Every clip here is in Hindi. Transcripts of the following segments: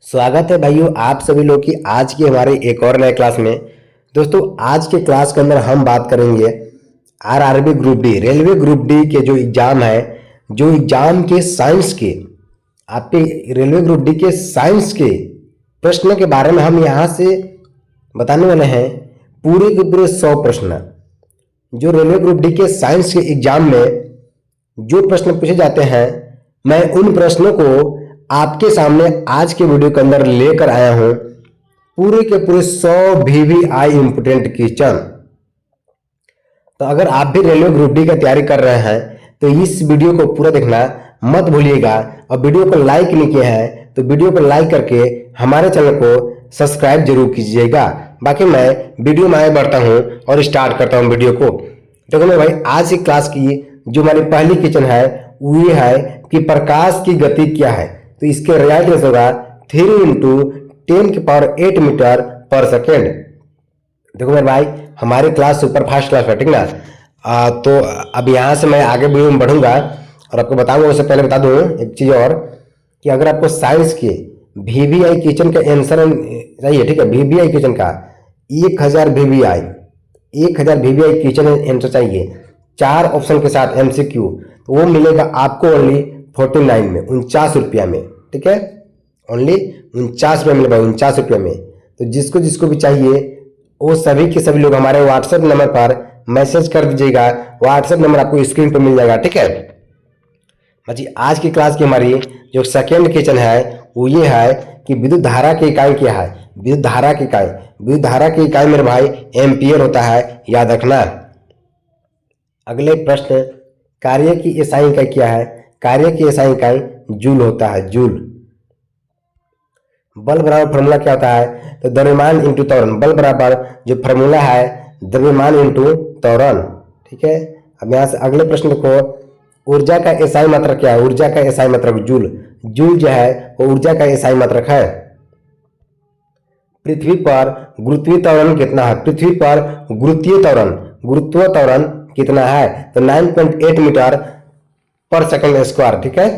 स्वागत है भाइयों आप सभी लोग की आज की हमारे एक और नए क्लास में। दोस्तों आज के क्लास के अंदर हम बात करेंगे RRB group D railway group D के जो एग्जाम है, जो एग्जाम के साइंस के आपके रेलवे ग्रुप डी के साइंस के प्रश्न के बारे में हम यहाँ से बताने वाले हैं। पूरे के पूरे 100 प्रश्न जो रेलवे ग्रुप डी के साइंस के एग्जाम में जो प्रश्न पूछे जाते हैं, मैं उन प्रश्नों को आपके सामने आज के वीडियो के अंदर लेकर आया हूं। पूरे के पूरे 100 VVI इंपोर्टेंट क्वेश्चन। तो अगर आप भी रेलवे ग्रुप डी का तैयारी कर रहे हैं तो इस वीडियो को पूरा देखना मत भूलिएगा। और वीडियो को लाइक नहीं किया है तो वीडियो को लाइक करके हमारे चैनल को सब्सक्राइब जरूर कीजिएगा। बाकी मैं वीडियो में आगे बढ़ता हूं और स्टार्ट करता हूं वीडियो को। देखो मैं भाई आज की क्लास की जो हमारी पहली क्वेश्चन है वो ये है कि प्रकाश की गति क्या है। तो इसके राइट आंसर होगा 3 × 10⁸ मीटर पर सेकेंड। देखो मेरे भाई हमारी क्लास सुपर फास्ट क्लास है, ठीक ना। तो अब यहाँ से मैं आगे वीडियो में बढ़ूंगा और आपको बताऊंगा। उससे पहले बता दूं एक चीज और कि अगर आपको साइंस के VVI क्वेश्चन का आंसर चाहिए, ठीक है, VVI क्वेश्चन का 1000 VVI क्वेश्चन आंसर चाहिए 4 ऑप्शन के साथ MCQ, तो वो मिलेगा आपको ओनली 49 में, 49 रुपया में, ठीक है। ओनली 49 रुपये मिलेगा, 49 रुपये में। तो जिसको जिसको भी चाहिए वो सभी के सभी लोग हमारे व्हाट्सएप नंबर पर मैसेज कर दीजिएगा। व्हाट्सएप नंबर आपको स्क्रीन पर मिल जाएगा, ठीक है। जी आज की क्लास की हमारी जो सेकेंड क्वेश्चन है वो ये है कि विद्युत धारा की इकाई क्या है। विद्युत धारा की इकाई, विद्युत धारा की इकाई मेरे भाई एम्पियर होता है, याद रखना। अगले प्रश्न, कार्य की एसआई इकाई क्या है। कार्य की एसआई इकाई जूल होता है, जूल। बल बराबर फॉर्मूला क्या होता है। तो द्रव्यमान इंटू त्वरण। बल बराबर जो फॉर्मूला है द्रव्यमान इंटू त्वरण, ठीक है। अब यहाँ से अगले प्रश्न को, ऊर्जा का एसआई मात्रक क्या है। ऊर्जा का एसआई मात्रक जूल। जूल जो है वो ऊर्जा का एसआई मात्रक है। पृथ्वी पर गुरुत्वीय त्वरण कितना है। पृथ्वी पर गुरुत्वीय त्वरण कितना है। तो 9.8 मीटर पर सेकंड स्क्वायर, ठीक है।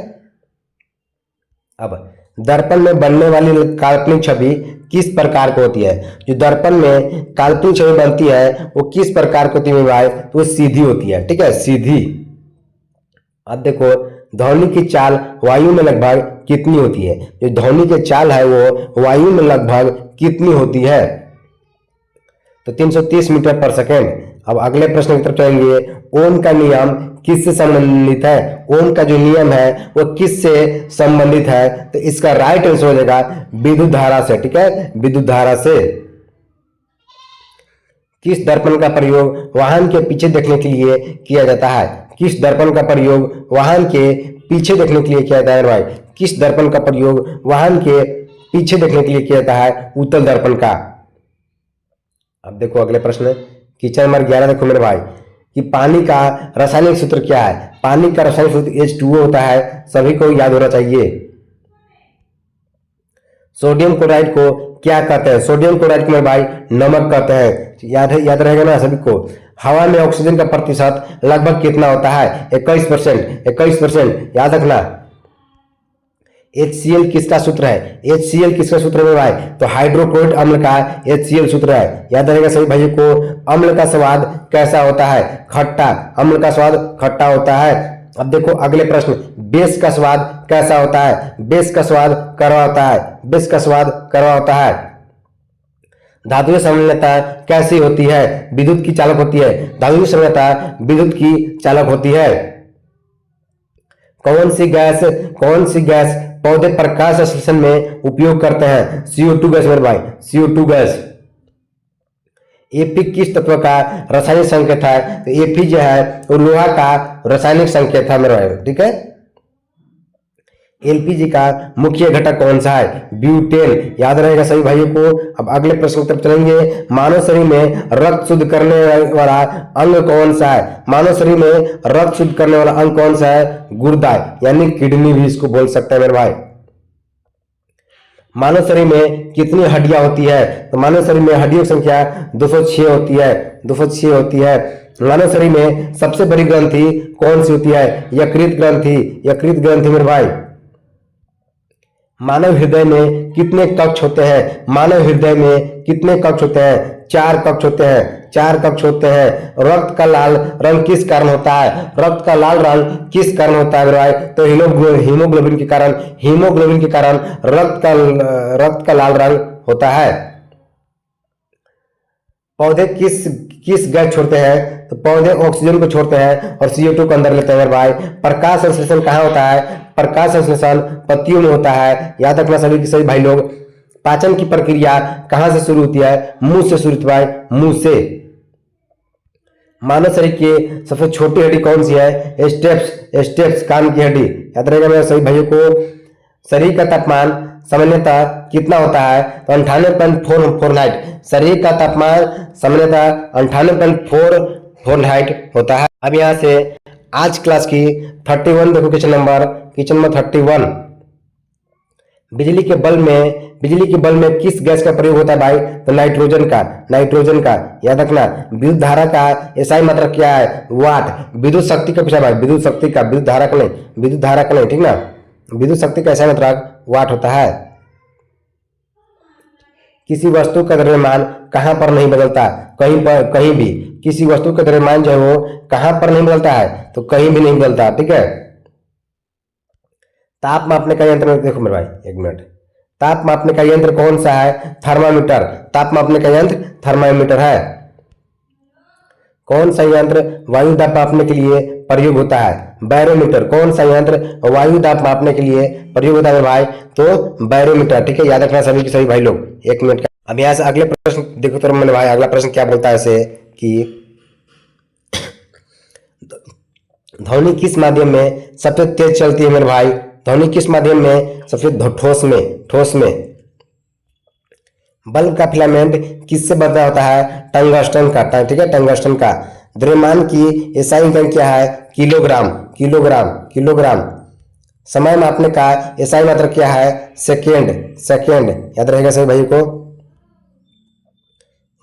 अब दर्पण में बनने वाली काल्पनिक छवि किस प्रकार की होती है। जो दर्पण में काल्पनिक छवि बनती है वो किस प्रकार की होती है भाई। तो वो सीधी होती है, ठीक है, सीधी। अब देखो ध्वनि की चाल वायु में लगभग कितनी होती है। जो ध्वनि की चाल है वो वायु में लगभग कितनी होती है। तो 330 मीटर पर सेकेंड। अब अगले प्रश्न की तरफ चलेंगे। ओम का नियम किससे संबंधित है। ओम का जो नियम है वो किससे संबंधित है। तो इसका राइट आंसर हो जाएगा विद्युत धारा से, ठीक है, विद्युत धारा से। किस दर्पण का प्रयोग वाहन के पीछे देखने के लिए किया जाता है। किस दर्पण का प्रयोग वाहन के पीछे देखने के लिए किया जाता है भाई। किस दर्पण का प्रयोग वाहन के पीछे देखने के लिए किया जाता है। उत्तल दर्पण का। अब देखो अगले प्रश्न, क्वेश्चन नंबर 11 देखो मेरे भाई कि पानी का रासायनिक सूत्र क्या है। पानी का रासायनिक सूत्र H2O होता है, सभी को याद होना चाहिए। सोडियम क्लोराइड को क्या कहते हैं। सोडियम क्लोराइड को मेरे भाई नमक कहते हैं, याद रहेगा ना सभी को। हवा में ऑक्सीजन का प्रतिशत लगभग कितना होता है। 21%, याद रखना। HCl किसका सूत्र है। HCl किसका सूत्र है भाई। तो हाइड्रोक्लोरिक अम्ल का HCl सूत्र है, याद रहेगा सभी भाइयों को। अम्ल का स्वाद कैसा होता है। खट्टा। अम्ल का स्वाद खट्टा होता है। अब देखो अगले प्रश्न, बेस का स्वाद कैसा होता है। बेस का स्वाद कड़वा होता है। बेस का स्वाद कड़वा होता है। धातुओं संलग्नता कैसी होती है। विद्युत की चालक होती है। धातुओं की संलग्नता विद्युत की चालक होती है। कौन सी गैस पौधे प्रकाश संश्लेषण में उपयोग करते हैं। CO2 गैस मेरे भाई, CO2 गैस। Fe किस तत्व का रासायनिक संकेत है। तो Fe जो है वो लोहा का रासायनिक संकेत है मेरे भाई, ठीक है। LPG का मुख्य घटक कौन सा है। ब्यूटेन, याद रहेगा सभी भाइयों को। अब अगले प्रश्न की तरफ चलेंगे। मानव शरीर में रक्त शुद्ध करने वाला अंग कौन सा है। मानव शरीर में रक्त शुद्ध करने वाला अंग कौन सा है। गुर्दा, यानी किडनी भी इसको बोल सकते हैं मेरे भाई। मानव शरीर में कितनी हड्डियां होती है। तो मानव शरीर में हड्डियों की संख्या 206 होती है, 206 होती है। मानव शरीर में सबसे बड़ी ग्रंथि कौन सी होती है। यकृत ग्रंथि, यकृत ग्रंथि मेरे भाई। मानव हृदय में कितने कक्ष होते हैं? मानव हृदय में कितने कक्ष होते हैं? 4 कक्ष होते हैं। 4 कक्ष होते हैं। रक्त का लाल रंग किस कारण होता है? रक्त का लाल रंग किस कारण होता है मेरे भाई? तो हीमोग्लोबिन के कारण, हीमोग्लोबिन के कारण रक्त का लाल रंग होता है। पौधे किस किस गैस छोड़ते हैं? तो पौधे ऑक्सीजन को छोड़ते हैं और CO2 को अंदर लेते हैं मेरे भाई। प्रकाश संश्लेषण कहाँ होता है? प्रकाश संश्लेषण पत्तियों में होता है। याद रखना सभी के सभी भाई लोग। पाचन की प्रक्रिया कहाँ से शुरू होती है? मुंह से शुरू होती है भाई, मुंह से। मानव शरीर की सबसे छोटी हड्डी कौन सी है? स्टेप्स कान की हड्डी। याद रहेगा मेरे सभी भाइयों को। शरीर का तापमान सामान्यतः कितना होता है? तो 98.4 फ़ारेनहाइट। शरीर का तापमान सामान्यतः 98.4 फ़ारेनहाइट होता है। अब यहाँ से आज क्लास की 31 देखो, क्वेश्चन नंबर 31। बिजली के बल्ब में किस गैस का प्रयोग होता है भाई? तो नाइट्रोजन का। याद रखना। विद्युत धारा का एसआई मात्रक क्या है? वाट। विद्युत शक्ति का पूछा भाई, विद्युत शक्ति का, विद्युत धारा का नहीं, ठीक ना। विद्युत शक्ति का एसआई मात्रक वाट होता है। किसी वस्तु का द्रव्यमान कहां पर नहीं बदलता? कहीं भी। किसी वस्तु का द्रव्यमान जो है वो कहां पर नहीं बदलता है? तो कहीं भी नहीं बदलता, ठीक है। ताप मापने का यंत्र देखो मेरे भाई, एक मिनट। ताप मापने का यंत्र कौन सा है? थर्मामीटर। ताप मापने का यंत्र थर्मामीटर है। कौन सा यंत्र वायु दाब मापने के लिए प्रयोग होता है? बैरोमीटर। कौन सा यंत्र वायु दाब मापने के लिए प्रयोग होता है भाई? तो बैरोमीटर, ठीक है। याद रखना सभी के सभी भाई लोग। एक मिनट का। अब यहाँ से अगले प्रश्न देखो तो मैंने भाई, अगला प्रश्न क्या बोलता है ऐसे कि ध्वनि किस माध्यम में सबसे तेज चलती है मेरे भाई? ध्वनि किस माध्यम में सबसे ठोस में। बल्ब का फिलामेंट किससे बना होता है? टंगस्टन का, ठीक है, टंगस्टन का। द्रव्यमान की एसआई इकाई क्या है? किलोग्राम। समय मापने का एसआई मात्रक क्या है? सेकेंड। याद रहेगा सभी भाई को।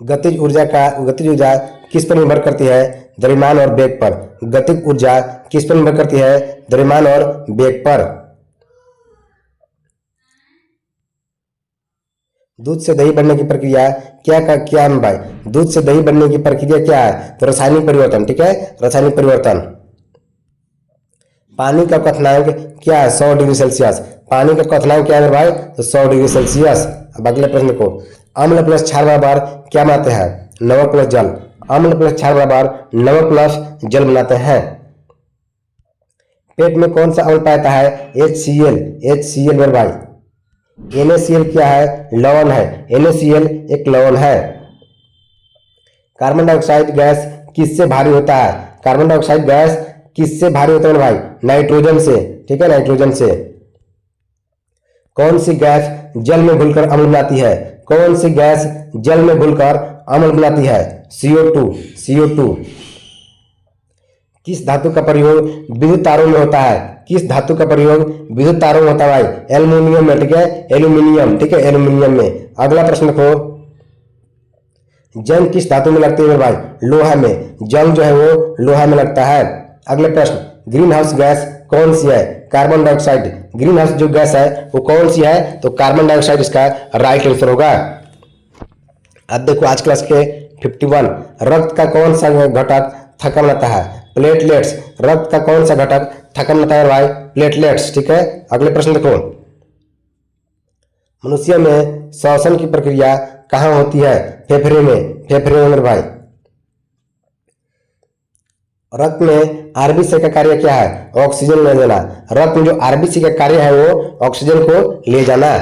गतिज ऊर्जा किस पर निर्भर करती है? द्रव्यमान और वेग पर। गतिज ऊर्जा किस पर निर्भर करती है? द्रव्यमान और वेग पर। दूध से दही बनने की प्रक्रिया क्या है भाई? दूध से दही बनने की प्रक्रिया क्या है? तो रासायनिक परिवर्तन, ठीक है, रासायनिक परिवर्तन। पानी का क्वथनांक क्या है? 100 डिग्री सेल्सियस। पानी का क्वथनांक क्या है भाई? तो 100 डिग्री सेल्सियस। अब अगले प्रश्न को, अम्ल प्लस क्षार बराबर क्या बनाते हैं? नमक प्लस जल। अम्ल प्लस क्षार बराबर नमक प्लस जल बनाते हैं। पेट में कौन सा अम्ल पाता है? HCl मेरे भाई। NaCl क्या है? लवण है। NaCl एक लवण है। कार्बन डाइऑक्साइड गैस किससे भारी होता है? कार्बन डाइऑक्साइड गैस किससे भारी होता है भाई? नाइट्रोजन से, ठीक है, नाइट्रोजन से। कौन सी गैस जल में घुलकर अम्ल बनाती है? कौन सी गैस जल में घुलकर अम्ल बनाती है? CO2। किस धातु का प्रयोग विद्युत तारों में होता है? किस धातु का प्रयोग विद्युत तारों में होता है भाई? एल्युमिनियम में, ठीक है, एल्यूमिनियम, ठीक है, एल्यूमिनियम में। अगला प्रश्न को, जंग किस धातु में लगती है भाई? लोहा में। जंग जो है वो लोहा में लगता है। अगला प्रश्न, ग्रीन हाउस गैस कौन सी है? Carbon dioxide. ग्रीन हाउस जो गैस है वो कौन सी है? तो कार्बन डाइऑक्साइड इसका राइट आंसर होगा। अब देखो आज क्लास के 51, रक्त का कौन सा घटक थक्का बनाता है? प्लेटलेट्स। रक्त का कौन सा घटक थक्का बनाता है भाई? प्लेटलेट्स, ठीक है। अगले प्रश्न देखो, मनुष्य में श्वसन की प्रक्रिया कहाँ होती है? फेफड़े में मेरे भाई। रक्त में आरबीसी का कार्य क्या है? ऑक्सीजन ले जाना। रक्त में जो आरबीसी का कार्य है वो ऑक्सीजन को ले जाना।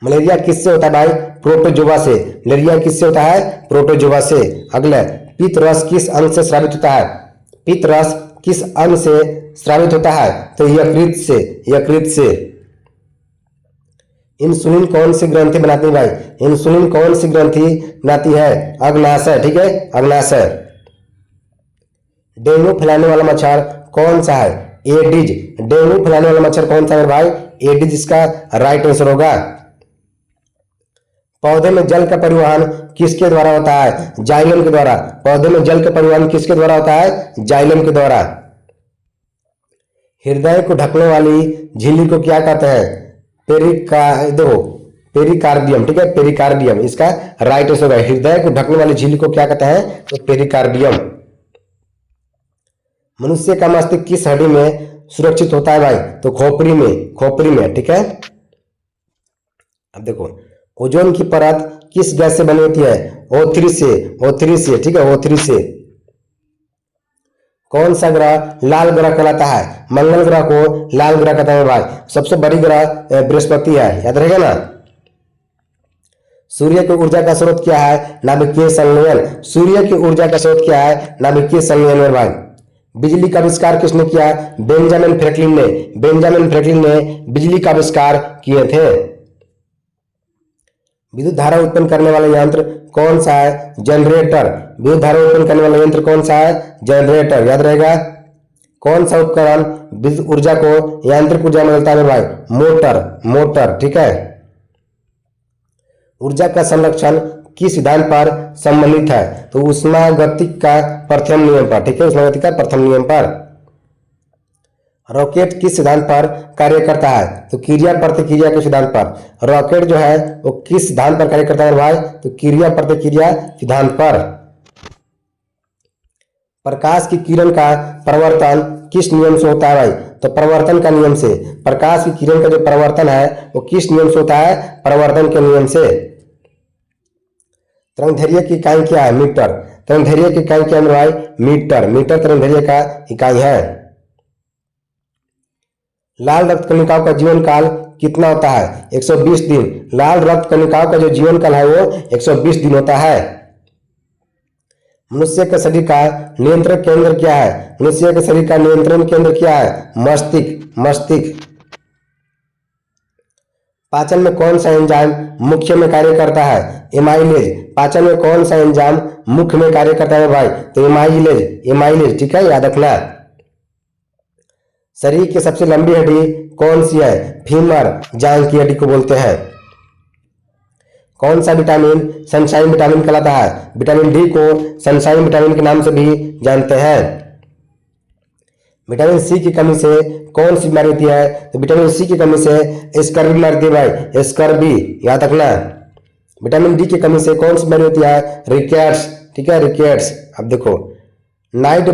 मलेरिया किससे होता है भाई? प्रोटोजोआ से। मलेरिया किससे होता है? प्रोटोजोआ से। अगला, पित्त रस किस अंग से स्रावित होता है? पित्त रस किस अंग से स्रावित होता है? तो यकृत से। इंसुलिन कौन सी ग्रंथि बनाती है भाई? इंसुलिन कौन सी ग्रंथि बनाती है? अग्नाशय, ठीक है, अग्नाशय। डेंगू फैलाने वाला मच्छर कौन सा है? एडिज। डेंगू फैलाने वाला मच्छर कौन सा है भाई? एडिज इसका राइट आंसर होगा। पौधे में जल का परिवहन किसके द्वारा होता है? जाइलम के द्वारा। पौधे में जल का परिवहन किसके द्वारा होता है? जाइलम के द्वारा। हृदय को ढकने वाली झिल्ली को क्या कहते हैं? पेरिकार्डियम, ठीक है, पेरिकार्डियम इसका राइट आंसर होगा। हृदय को ढकने वाली झिल्ली को क्या कहते हैं? तो पेरिकार्डियम। मनुष्य का मस्तिष्क किस हड्डी में सुरक्षित होता है भाई? तो खोपड़ी में, खोपड़ी में, ठीक है। अब देखो, ओजोन की परत किस गैस से बनी होती है? O3 से, O3 से, ठीक है, O3 से। कौन सा ग्रह लाल ग्रह कहलाता है? मंगल ग्रह को लाल ग्रह कहता है भाई। सबसे बड़ी ग्रह बृहस्पति है, याद रहेगा ना। सूर्य की ऊर्जा का स्रोत क्या है? नाभिकीय संलयन। सूर्य की ऊर्जा का स्रोत क्या है? नाभिकीय संलयन है भाई। बिजली का आविष्कार किसने किया? बेंजामिन फ्रैंकलिन ने। बेंजामिन फ्रैंकलिन ने बिजली का आविष्कार किए थे। विद्युत धारा उत्पन्न करने वाला यंत्र कौन सा है? जनरेटर। विद्युत धारा उत्पन्न करने वाला यंत्र कौन सा है? जनरेटर, याद रहेगा। कौन सा उपकरण विद्युत ऊर्जा को यांत्रिक ऊर्जा में बदलता है भाई? मोटर, मोटर, ठीक है। ऊर्जा का संरक्षण किस सिद्धांत पर सम्मिलित है? तो उष्मागतिक का प्रथम नियम पर, ठीक है, उष्मागतिक का प्रथम नियम पर। रॉकेट किस सिद्धांत पर कार्य करता है? तो क्रिया प्रतिक्रिया के सिद्धांत पर। रॉकेट जो है वो किस सिद्धांत पर कार्य करता है भाई? तो क्रिया प्रतिक्रिया सिद्धांत पर। प्रकाश की किरण का परिवर्तन किस नियम से होता है भाई? तो परिवर्तन का नियम से। प्रकाश की किरण का जो परिवर्तन है वो किस नियम से होता है? परिवर्तन के नियम से। तरंगदैर्घ्य की इकाई क्या है? मीटर। तरंगदैर्घ्य की इकाई क्या है भाई? मीटर। मीटर तरंगदैर्घ्य का इकाई है। लाल रक्त कणिकाओं का जीवन काल कितना होता है? 120 दिन। लाल रक्त कणिकाओं का जो जीवन काल है वो 120 दिन होता है। मनुष्य के शरीर का नियंत्रण केंद्र क्या है? मनुष्य के शरीर का नियंत्रण केंद्र क्या है? मस्तिष्क, मस्तिष्क। पाचन में कौन सा एंजाइम मुख्य में कार्य करता है? एमाइलेज। पाचन में कौन सा एंजाइम मुख्य में कार्य करता है भाई? तो एमाइलेज, एमाइलेज, ठीक है, याद रखना। शरीर की सबसे लंबी हड्डी कौन सी है? फीमर, जांघ की हड्डी को बोलते हैं। कौन सा विटामिन सनशाइन विटामिन कहलाता है? विटामिन डी को सनशाइन विटामिन के नाम से भी जानते हैं। विटामिन सी की कमी से कौन सी बीमारी होती है? तो विटामिन सी की कमी से स्कर्वी बीमारी होती है भाई, स्कर्वी, याद रखना। विटामिन डी की कमी से कौन सी बीमारी होती है? रिकेट्स, ठीक है, रिकेट्स। अब देखो, नाइट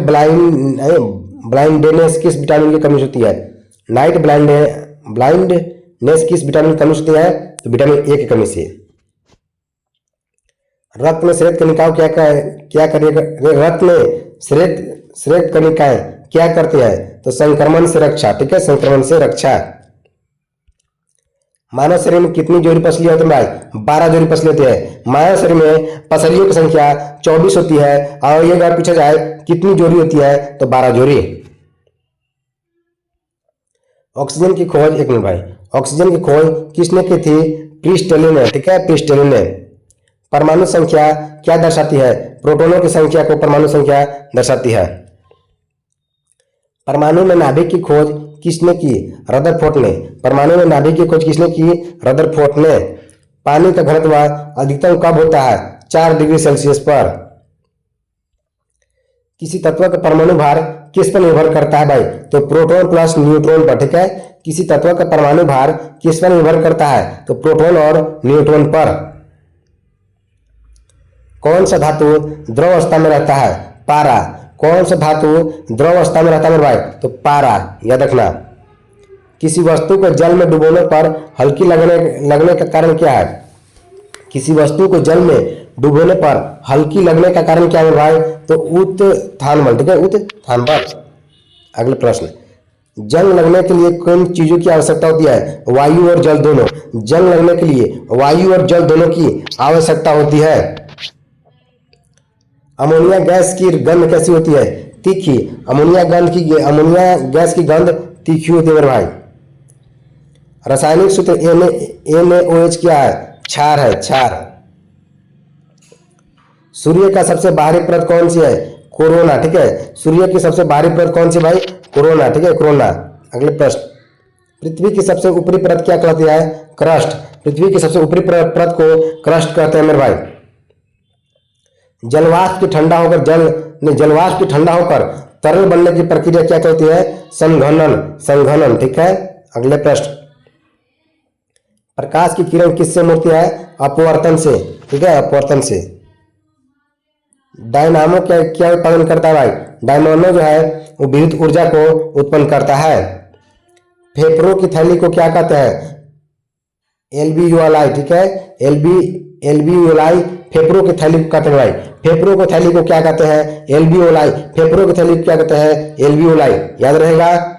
ब्लाइंडनेस किस विटामिन की कमी से होती है? नाइट ब्लाइंडनेस किस विटामिन की कमी से होती है? तो विटामिन ए की कमी से। रक्त में श्वेत कणिकाओं क्या करेगा? रक्त में श्वेत कणिकाएं क्या करते हैं? तो संक्रमण से रक्षा, ठीक है, संक्रमण से रक्षा। मानव शरीर में कितनी जोड़ी पसलियां होती है भाई? 12 जोड़ी पसलियां होती है। मानव शरीर में पसलियों की संख्या 24 होती है और ये अगर पूछा जाए कितनी जोड़ी होती है? तो 12 जोड़ी। ऑक्सीजन की खोज, एक मिनट भाई, ऑक्सीजन की खोज किसने की थी? प्रिस्टलिन ने, ठीक है, प्रिस्टलिन ने। परमाणु संख्या क्या दर्शाती है? प्रोटॉनों की संख्या को परमाणु संख्या दर्शाती है। परमाणु में नाभिक की खोज किसने की? रदरफोर्ड ने। परमाणु में नाभिक की खोज किसने की? रदरफोर्ड ने। पानी का घनत्व अधिकतम कब होता है? 4 डिग्री सेल्सियस पर। किसी तत्व का परमाणु भार किस पर निर्भर करता है भाई? तो प्रोटॉन प्लस न्यूट्रॉन पर, ठीक है। किसी तत्व का परमाणु भार किस पर निर्भर करता है? तो प्रोटॉन और न्यूट्रॉन पर। कौन सा धातु द्रव अवस्था में रहता है? पारा। कौन सा धातु द्रव अवस्था में रहता है भाई? तो पारा, याद रखना। किसी वस्तु को जल में डुबोने पर हल्की लगने का कारण क्या है? किसी वस्तु को जल में डुबोने पर हल्की लगने का कारण क्या है भाई? तो उत्थान बल, ठीक है, उत्थान बल। अगला प्रश्न, जंग लगने के लिए किन चीजों की आवश्यकता होती है? वायु और जल दोनों। जंग लगने के लिए वायु और जल दोनों की आवश्यकता होती है। अमोनिया गैस की गंध कैसी होती है? तीखी। अमोनिया गैस की गंध तीखी होती है मेरे भाई। रासायनिक सूत्र NaOH क्या है? क्षार है, क्षार। सूर्य का सबसे बाहरी परत कौन सी है? कोरोना, ठीक है। सूर्य की सबसे बाहरी परत कौन सी भाई? कोरोना, ठीक है, कोरोना। अगले प्रश्न, पृथ्वी की सबसे ऊपरी परत क्या कहलाती है? क्रस्ट। पृथ्वी की सबसे ऊपरी परत को क्रस्ट कहते हैं मेरे भाई। जलवाष्प के ठंडा होकर जल नहीं, जलवाष्प की ठंडा होकर तरल बनने की प्रक्रिया क्या कहती है? संघनन। संघनन, ठीक है। अगले प्रश्न, प्रकाश की किरण किससे मुड़ती है? अपवर्तन से, ठीक है, अपवर्तन से। डायनामो क्या क्या उत्पादन करता है भाई? डायनामो जो है वो विद्युत ऊर्जा को उत्पन्न करता है। फेफड़ों की थैली को क्या कहते हैं? एल्वियोलाई, ठीक है, एल्वियोलाई फेफड़ों की थैली को कहते हैं भाई। फेफड़ों की थैली को क्या कहते हैं? एल्वियोलाई। फेफड़ों की थैली को क्या कहते हैं? एल्वियोलाई, याद रहेगा।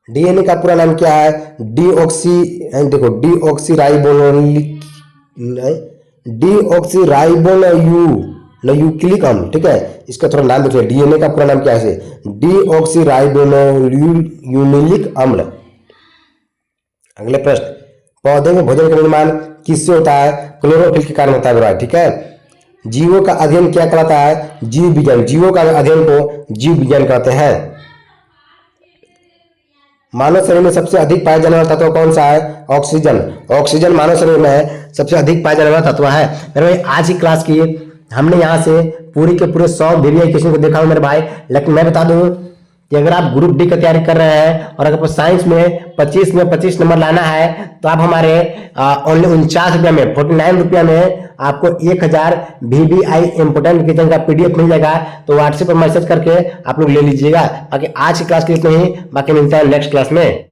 डीएनए का पूरा नाम क्या है? देखो डीऑक्सीराइबोन्यूक्लिक अम्ल, ठीक है। इसका थोड़ा नाम देखिए, डीएनए का पूरा नाम क्या है? डीऑक्सीराइबोन्यूक्लिक अम्ल। अगले प्रश्न, पौधे में भोजन का निर्माण किससे होता है? क्लोरोफिल के कारण होता है, ठीक है। जीवों का अध्ययन क्या कहलाता है? जीव विज्ञान। जीवों का अध्ययन को जीव विज्ञान कहते हैं। मानव शरीर में सबसे अधिक पाया जाने वाला तत्व कौन सा है? ऑक्सीजन। ऑक्सीजन मानव शरीर में सबसे अधिक पाया जाने वाला तत्व है। मेरे भाई आज की क्लास की हमने यहाँ से पूरी के पूरे 100 वीडियो क्वेश्चन को देखा हूँ मेरे भाई। लेकिन मैं बता दूं कि अगर आप ग्रुप डी की तैयारी कर रहे हैं और अगर साइंस में 25 नंबर लाना है तो आप हमारे ओनली 49 रुपया में 49 रुपया में आपको 1000 VBI इंपोर्टेंट क्वेश्चन का PDF मिल जाएगा। तो व्हाट्सएप पर मैसेज करके आप लोग ले लीजिएगा। बाकी आज की क्लास के लिए इतना ही, बाकी मिलता है नेक्स्ट क्लास में।